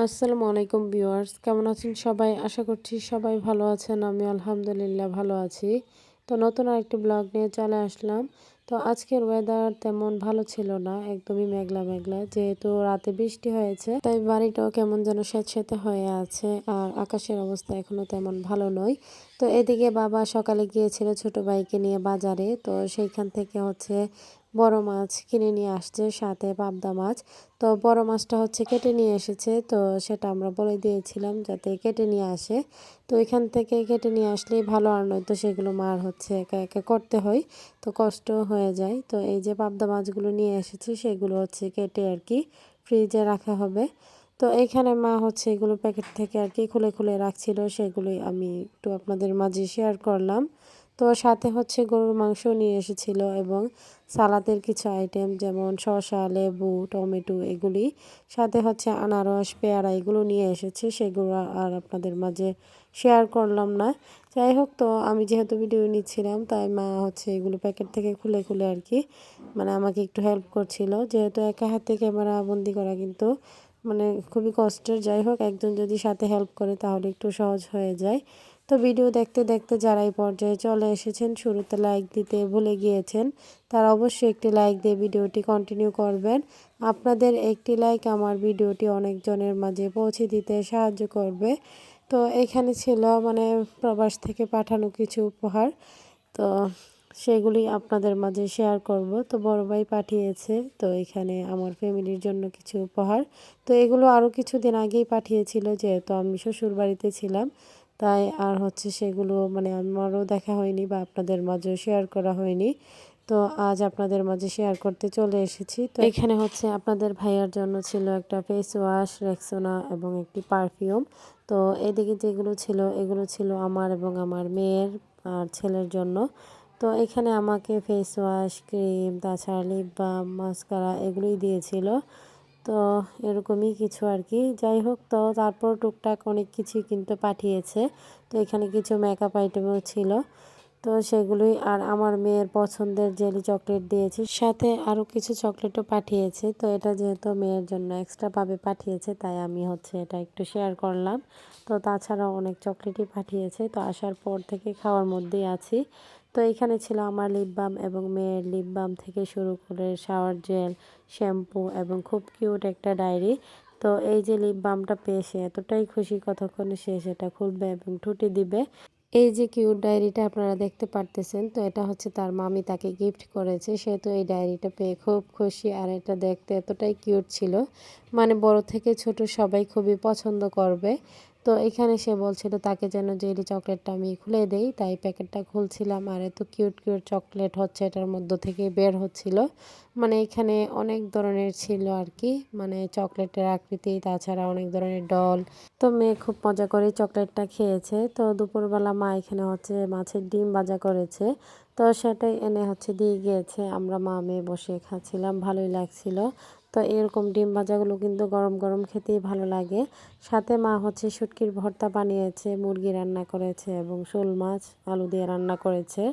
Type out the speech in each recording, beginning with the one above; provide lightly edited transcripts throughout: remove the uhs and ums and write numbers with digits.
আসসালামু আলাইকুম ভিউয়ার্স, কেমন আছেন সবাই? আশা করছি সবাই ভালো আছেন। আমি আলহামদুলিল্লাহ ভালো আছি। তো নতুন আরেকটি ব্লগ নিয়ে চলে আসলাম। তো আজকের ওয়েদার তেমন ভালো ছিল না, একদমই মেঘলা মেঘলা। যেহেতু রাতে বৃষ্টি হয়েছে তাই বাড়িটাও কেমন যেন স্যাঁতসেঁতে হয়ে আছে, আর আকাশের অবস্থা এখনো তেমন ভালো নয়। তো এদিকে বাবা সকালে গিয়েছিল ছোট ভাইকে নিয়ে বাজারে। তো সেইখান থেকে বড় মাছ কিনে নিয়ে আসছে, সাথে পাবদা মাছ। তো বড় মাছটা কেটে নিয়ে এসেছে, তো সেটা আমরা বলে দিয়েছিলাম যাতে কেটে নিয়ে আসে। তো এখান থেকে কেটে নিয়ে আসলেই ভালো, আর নয়তো সেগুলো মার একা একা করতে হয়, তো কষ্ট হয়ে যায়। তো এই যে পাবদা মাছগুলো নিয়ে এসেছে সেগুলো কেটে আর কি ফ্রিজে রাখা হবে। তো এখানে মা এগুলো প্যাকেট থেকে আর কি খুলে খুলে রাখছিল, সেগুলোই আমি একটু আপনাদের মাঝে শেয়ার করলাম। তো সাথে গরুর মাংস নিয়ে এসেছিল এবং সালাদের কিছু আইটেম যেমন শসা, লেবু, টমেটো এগুলি, সাথে আনারস, পেয়ারা এগুলো নিয়ে এসেছে। সেগুলো আর আপনাদের মাঝে শেয়ার করলাম না। যাই হোক, তো আমি যেহেতু ভিডিও নিচ্ছিলাম তাই মা এগুলো প্যাকেট থেকে খুলে খুলে আর কি আমাকে একটু হেল্প করছিল। যেহেতু একা হাতে ক্যামেরা বন্দি করা কিন্তু খুবই কষ্টের। যাই হোক, একজন যদি সাথে হেল্প করে তাহলে একটু সহজ হয়ে যায়। তো ভিডিও দেখতে দেখতে যারা এই পর্যায়ে চলে এসেছেন, শুরুতে লাইক দিতে ভুলে গিয়েছেন, তারা অবশ্যই একটি লাইক দিয়ে ভিডিওটি কন্টিনিউ করবেন। আপনাদের একটি লাইক আমার ভিডিওটি অনেকজনের মাঝে পৌঁছে দিতে সাহায্য করবে। তো এখানে ছিল প্রবাস থেকে পাঠানো কিছু উপহার, তো সেগুলি আপনাদের মাঝে শেয়ার করব। তো বড় ভাই পাঠিয়েছে, তো এখানে আমার ফ্যামিলির জন্য কিছু উপহার। তো এগুলো আরও কিছুদিন আগেই পাঠিয়েছিল, যেহেতু আমি শ্বশুর বাড়িতে ছিলাম তাই আর সেগুলো আমারও দেখা হয়নি বা আপনাদের মাঝে শেয়ার করা হয়নি। তো আজ আপনাদের মাঝে শেয়ার করতে চলে এসেছি। তো এখানে আপনাদের ভাইয়ার জন্য ছিল একটা ফেস ওয়াশ, রেক্সোনা এবং একটি পারফিউম। তো এদিকে যেগুলো ছিল এগুলো ছিল আমার এবং আমার মেয়ের আর ছেলের জন্য। তো এখানে আমাকে ফেস ওয়াশ, ক্রিম, তাছাড়া লিপ বাম, মাস্কারা এগুলোই দিয়েছিল। তো এরকমই কিছু আর কি। যাই হোক, তো তারপর টুকটাক অনেক কিছুই কিন্তু পাঠিয়েছে। তো এখানে কিছু মেকআপ আইটেমও ছিল, তো সেগুলোই। আর আমার মেয়ের পছন্দের জেলি চকলেট দিয়েছি, সাথে আরও কিছু চকলেটও পাঠিয়েছে। তো এটা যেহেতু মেয়ের জন্য এক্সট্রাভাবে পাঠিয়েছে তাই আমি এটা একটু শেয়ার করলাম। তো তাছাড়াও অনেক চকলেটই পাঠিয়েছে। তো আসার পর থেকে খাওয়ার মধ্যেই আছি। তো এখানে ছিল আমার লিপ বাম এবং মেয়ের লিপ বাম থেকে শুরু করে শাওয়ার জেল, শ্যাম্পু এবং খুব কিউট একটা ডায়েরি। তো এই যে লিপ বামটা পেয়ে সে এতটাই খুশি, কতক্ষণে সে সেটা খুলবে এবং ঠুটে দিবে। এই যে কিউট ডায়েরিটা আপনারা দেখতে পারতেছেন, তো এটা তার মামি তাকে গিফট করেছে। সে তো এই ডায়েরিটা পেয়ে খুব খুশি, আর এটা দেখতে এতটাই কিউট ছিল, বড় থেকে ছোট সবাই খুবই পছন্দ করবে। তো এখানে সে বলছিল তাকে যেন জেলি চকলেটটা আমি খুলে দেই, তাই প্যাকেটটা খুলছিলাম। আর এত কিউট কিউট চকলেট এটার মধ্য থেকে বের হচ্ছিল। এখানে অনেক ধরনের ছিল আর কি, চকলেটের আকৃতি, তাছাড়া অনেক ধরনের ডল। তো মেয়ে খুব মজা করে চকলেটটা খেয়েছে। তো দুপুরবেলা মা এখানে মাছের ডিম ভাজা করেছে, তো সেটাই এনে দিয়ে গিয়েছে। আমরা মা মেয়ে বসে খাচ্ছিলাম, ভালোই লাগছিল। তো এরকম ডিম ভাজাগুলো কিন্তু গরম গরম খেতেই ভালো লাগে। সাথে মা শুটকির ভর্তা বানিয়েছে, মুরগি রান্না করেছে এবং শোল মাছ আলু দিয়ে রান্না করেছে।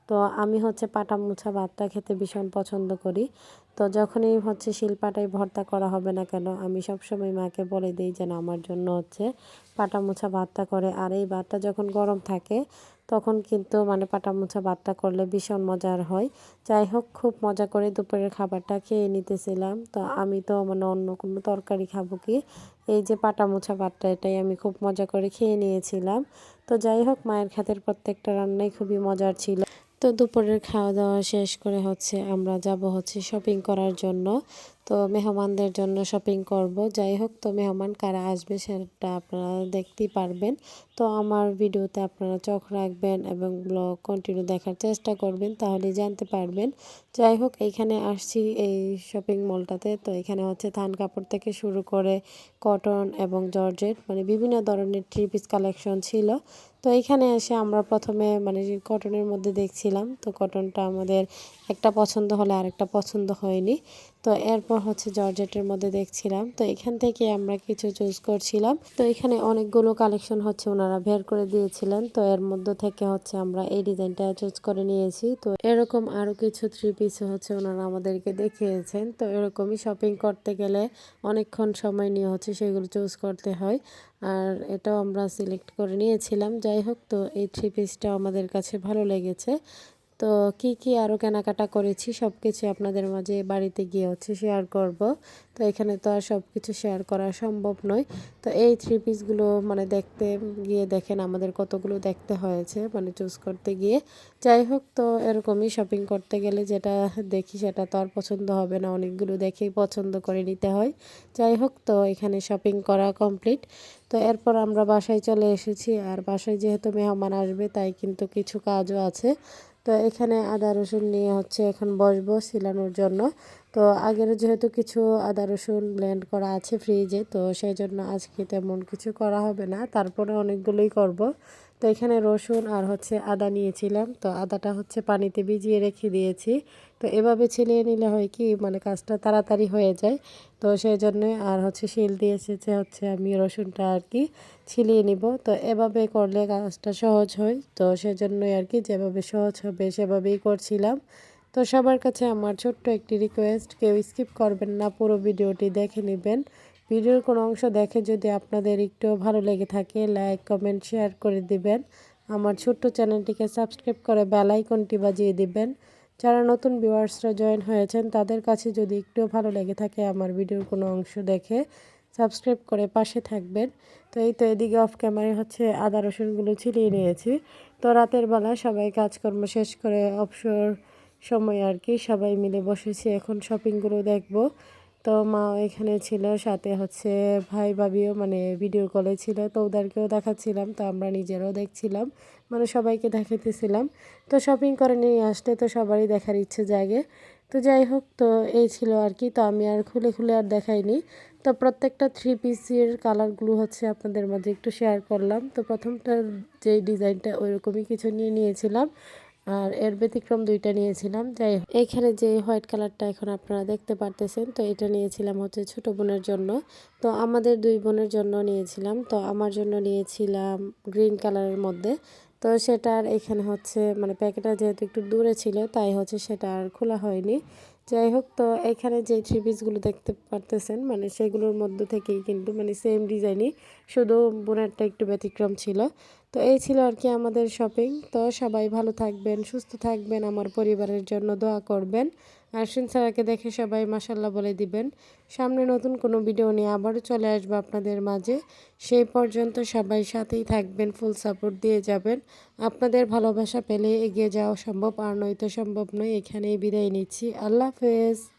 তো আমি পাটা মুছা ভাতটা খেতে ভীষণ পছন্দ করি। তো যখনই শিলপাটায় ভর্তা করা হবে না কেন, আমি সবসময় মাকে বলে দিই যেন আমার জন্য পাটা মুছা ভাতটা করে। আর এই ভাতটা যখন গরম থাকে তখন কিন্তু পাটা মুছা ভাতটা করলে ভীষণ মজার হয়। যাই হোক, খুব মজা করে দুপুরের খাবারটা খেয়ে নিতেছিলাম। তো আমি তো অন্য কোনো তরকারি খাবো কি, এই যে পাটা মুছা ভাতটা এটাই আমি খুব মজা করে খেয়ে নিয়েছিলাম। তো যাই হোক, মায়ের হাতের প্রত্যেকটা রান্নাই খুবই মজার ছিল। তো দুপুরের খাওয়া দাওয়া শেষ করে আমরা যাব শপিং করার জন্য। তো মেহমানদের জন্য শপিং করব। যাই হোক, তো মেহমান কারা আসবে সেটা আপনারা দেখতেই পারবেন। তো আমার ভিডিওতে আপনারা চোখ রাখবেন এবং ব্লগ কন্টিনিউ দেখার চেষ্টা করবেন, তাহলে জানতে পারবেন। যাই হোক, এইখানে আসছি এই শপিং মলটাতে। তো এখানে থান কাপড় থেকে শুরু করে কটন এবং জর্জেট বিভিন্ন ধরনের থ্রি পিস কালেকশন ছিল। তো এখানে এসে আমরা প্রথমে কটনের মধ্যে দেখছিলাম। তো কটনটা আমাদের একটা পছন্দ হলে আরেকটা পছন্দ হয়নি, তো এরপর হচ্ছে জর্জেটের মধ্যে দেখছিলাম, তো এখান থেকে আমরা কিছু চুজ করছিলাম। তো এখানে অনেকগুলো কালেকশন হচ্ছে ওনারা বের করে দিয়েছিলেন, তো এর মধ্যে থেকে হচ্ছে আমরা এই ডিজাইনটা চুজ করে নিয়েছি। তো এরকম আরও কিছু থ্রি পিস হচ্ছে ওনারা আমাদেরকে দেখিয়েছেন। তো এরকমই শপিং করতে গেলে অনেকক্ষণ সময় নিয়ে হচ্ছে সেগুলো চুজ করতে হয়, আর এটাও আমরা সিলেক্ট করে নিয়েছিলাম। যাই হোক, তো এই থ্রি পিসটা আমাদের কাছে ভালো লেগেছে। তো কি আরও কেনাকাটা করেছি সব কিছু আপনাদের মাঝে বাড়িতে গিয়ে হচ্ছে শেয়ার করব। তো এখানে তো আর সব কিছু শেয়ার করা সম্ভব নয়। তো এই থ্রি পিসগুলো মানে দেখতে গিয়ে দেখেন আমাদের কতগুলো দেখতে হয়েছে মানে চুজ করতে গিয়ে। যাই হোক, তো এরকমই শপিং করতে গেলে যেটা দেখি সেটা তো আর পছন্দ হবে না, অনেকগুলো দেখেই পছন্দ করে নিতে হয়। যাই হোক, তো এখানে শপিং করা কমপ্লিট। তো এরপর আমরা বাসায় চলে এসেছি, আর বাসায় যেহেতু মেহমান আসবে তাই কিন্তু কিছু কাজও আছে। তো এখানে আদা রসুন নিয়ে হচ্ছে এখন বসবো ছিলানোর জন্য। তো আগের যেহেতু কিছু আদা রসুন ব্লেন্ড করা আছে ফ্রিজে, তো সেই জন্য আজকে তেমন কিছু করা হবে না, তারপরে অনেকগুলোই করব। তো এখানে রসুন আর হচ্ছে আদা নিয়েছিলাম, তো আদাটা হচ্ছে পানিতে ভিজিয়ে রেখে দিয়েছি। তো এভাবে ছিলিয়ে নিলে হয় কি মানে কাজটা তাড়াতাড়ি হয়ে যায়। তো সেই জন্যই আর হচ্ছে শিল দিয়ে এসেছে হচ্ছে আমি রসুনটা আর কি ছিলিয়ে নিব। তো এভাবে করলে কাজটা সহজ হয়, তো সেজন্যই আর কি যেভাবে সহজ হবে সেভাবেই করছিলাম। তো সবার কাছে আমার ছোট্ট একটি রিকোয়েস্ট, কেউ স্কিপ করবেন না, পুরো ভিডিওটি দেখে নেবেন। ভিডিওর কোনো অংশ দেখে যদি আপনাদের একটু ভালো লেগে থাকে লাইক কমেন্ট শেয়ার করে দিবেন। আমার ছোট্ট চ্যানেলটিকে সাবস্ক্রাইব করে বেল আইকনটি বাজিয়ে দিবেন। যারা নতুন ভিউয়ার্সরা জয়েন হয়েছেন তাদের কাছে যদি একটু ভালো লেগে থাকে আমার ভিডিওর কোনো অংশ দেখে সাবস্ক্রাইব করে পাশে থাকবেন। তো এই তো এদিকে অফ ক্যামেরায় হচ্ছে আদা রসুনগুলো ছিলিয়ে নিয়েছি। তো রাতের বেলা সবাই কাজকর্ম শেষ করে অবসর সময় আর কি সবাই মিলে বসেছি, এখন শপিংগুলো দেখব। তো মা এখানে ছিল, সাথে হচ্ছে ভাই ভাবিও মানে ভিডিও কলে ছিল, তো ওদেরকেও দেখাচ্ছিলাম, তো আমরা নিজেরাও দেখছিলাম, মানে সবাইকে দেখাইতেছিলাম। তো শপিং করে নিয়ে আসলে তো সবারই দেখার ইচ্ছে জাগে। তো যাই হোক, তো এই ছিল আর কি। তো আমি আর খুলে খুলে আর দেখাইনি। তো প্রত্যেকটা থ্রি পিসের কালারগুলো হচ্ছে আপনাদের মাঝে একটু শেয়ার করলাম। তো প্রথমটা যেই ডিজাইনটা ওইরকমই কিছু নিয়ে নিয়েছিলাম, আর এর ব্যতিক্রম দুইটা নিয়েছিলাম। যাই হোক, এখানে যে হোয়াইট কালারটা এখন আপনারা দেখতে পারতেছেন, তো এটা নিয়েছিলাম হচ্ছে ছোট বোনের জন্য। তো আমাদের দুই বোনের জন্য নিয়েছিলাম। তো আমার জন্য নিয়েছিলাম গ্রিন কালারের মধ্যে। তো সেটার এখানে হচ্ছে মানে প্যাকেটটা যেহেতু একটু দূরে ছিল তাই হচ্ছে সেটা আর খোলা হয়নি। যাই হোক, তো এখানে যে থ্রি পিসগুলো দেখতে পারতেছেন মানে সেগুলোর মধ্যে থেকেই কিন্তু মানে সেম ডিজাইনই, শুধু বোনেরটা একটু ব্যতিক্রম ছিল। তো এই ছিল আর কি আমাদের শপিং। তো সবাই ভালো থাকবেন, সুস্থ থাকবেন, আমার পরিবারের জন্য দোয়া করবেন। আর সিনসারাকে দেখে সবাই মাশাল্লাহ বলে দিবেন। সামনে নতুন কোনো ভিডিও নিয়ে আবারও চলে আসবো আপনাদের মাঝে। সেই পর্যন্ত সবাই সাথেই থাকবেন, ফুল সাপোর্ট দিয়ে যাবেন। আপনাদের ভালোবাসা পেলে এগিয়ে যাওয়া সম্ভব, আর নয়তো সম্ভব নয়। এখানেই বিদায় নিচ্ছি। আল্লাহ হাফেজ।